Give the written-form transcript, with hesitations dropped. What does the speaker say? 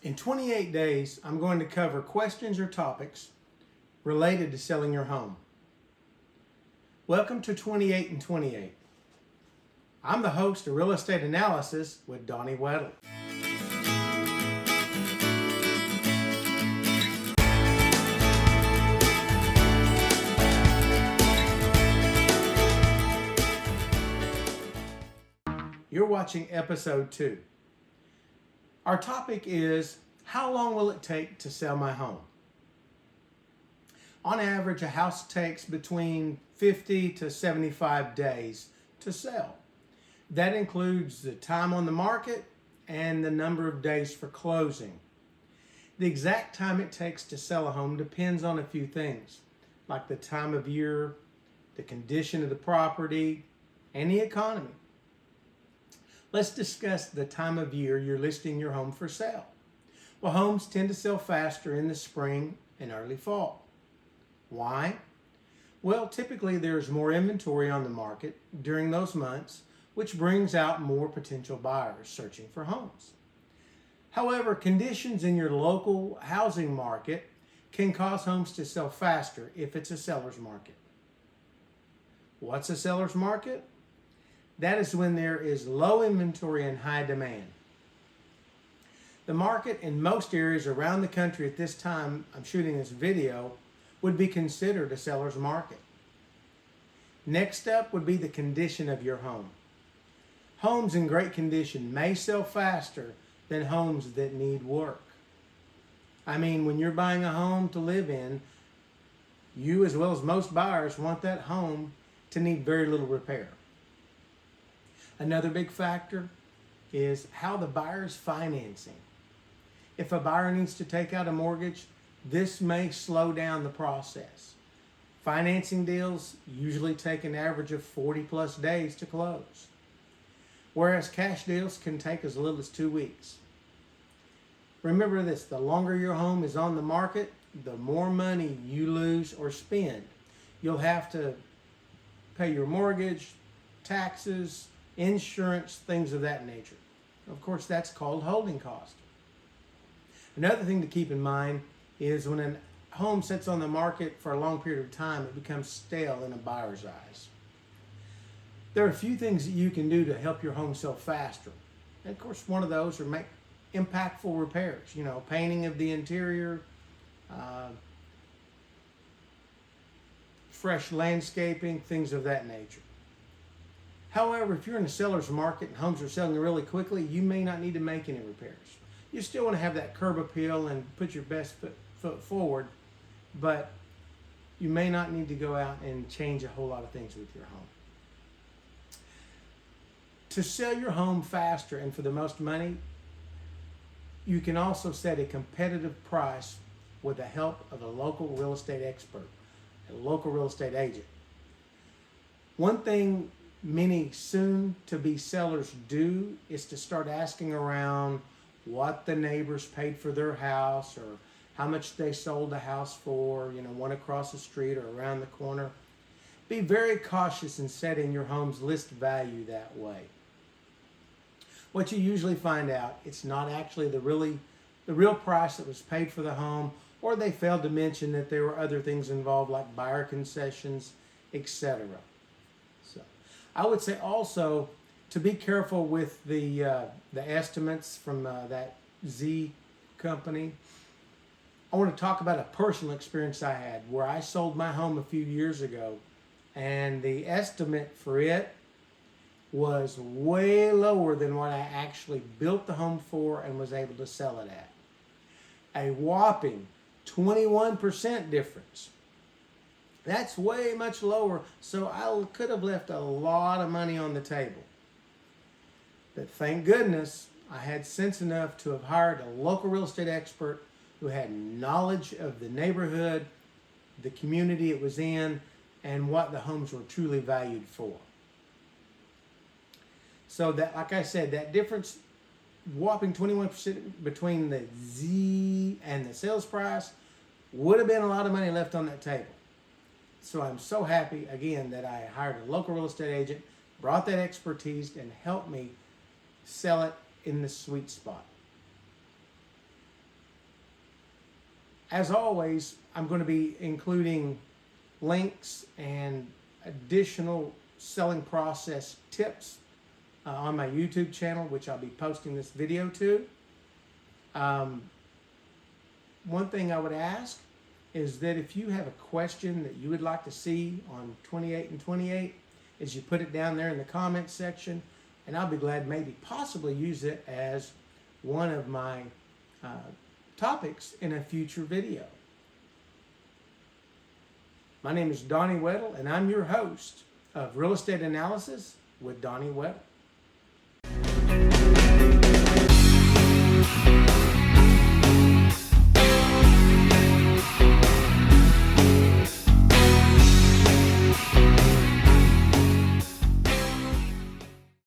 In 28 days, I'm going to cover questions or topics related to selling your home. Welcome to 28 and 28. I'm the host of Real Estate Analysis with Donnie Weddle. You're watching episode 2. Our topic is, how long will it take to sell my home? On average, a house takes between 50 to 75 days to sell. That includes the time on the market and the number of days for closing. The exact time it takes to sell a home depends on a few things, like the time of year, the condition of the property, and the economy. Let's discuss the time of year you're listing your home for sale. Well, homes tend to sell faster in the spring and early fall. Why? Well, typically there's more inventory on the market during those months, which brings out more potential buyers searching for homes. However, conditions in your local housing market can cause homes to sell faster if it's a seller's market. What's a seller's market? That is when there is low inventory and high demand. The market in most areas around the country at this time I'm shooting this video would be considered a seller's market. Next up would be the condition of your home. Homes in great condition may sell faster than homes that need work. I mean, when you're buying a home to live in, you as well as most buyers want that home to need very little repair. Another big factor is how the buyer's financing. If a buyer needs to take out a mortgage, this may slow down the process. Financing deals usually take an average of 40 plus days to close, whereas cash deals can take as little as 2 weeks. Remember this, the longer your home is on the market, the more money you lose or spend. You'll have to pay your mortgage, taxes, insurance, things of that nature. Of course, that's called holding cost. Another thing to keep in mind is when a home sits on the market for a long period of time, it becomes stale in a buyer's eyes. There are a few things that you can do to help your home sell faster. And of course, one of those are make impactful repairs, painting of the interior, fresh landscaping, things of that nature. However, if you're in a seller's market and homes are selling really quickly, you may not need to make any repairs. You still want to have that curb appeal and put your best foot forward, but you may not need to go out and change a whole lot of things with your home. To sell your home faster and for the most money, you can also set a competitive price with the help of a local real estate expert, a local real estate agent. One thing many soon-to-be sellers do is to start asking around what the neighbors paid for their house or how much they sold the house for, one across the street or around the corner. Be very cautious in setting your home's list value that way. What you usually find out, it's not actually the real price that was paid for the home, or they failed to mention that there were other things involved like buyer concessions, etc. I would say also to be careful with the estimates from that Z company. I want to talk about a personal experience I had where I sold my home a few years ago, and the estimate for it was way lower than what I actually built the home for and was able to sell it at. A whopping 21% difference. That's way much lower, so I could have left a lot of money on the table. But thank goodness I had sense enough to have hired a local real estate expert who had knowledge of the neighborhood, the community it was in, and what the homes were truly valued for. So that, like I said, that difference, whopping 21% between the Z and the sales price, would have been a lot of money left on that table. So I'm so happy, again, that I hired a local real estate agent, brought that expertise, and helped me sell it in the sweet spot. As always, I'm going to be including links and additional selling process tips on my YouTube channel, which I'll be posting this video to. One thing I would ask is that if you have a question that you would like to see on 28 and 28, is you put it down there in the comments section, and I'll be glad maybe possibly use it as one of my topics in a future video. My name is Donnie Weddle, and I'm your host of Real Estate Analysis with Donnie Weddle.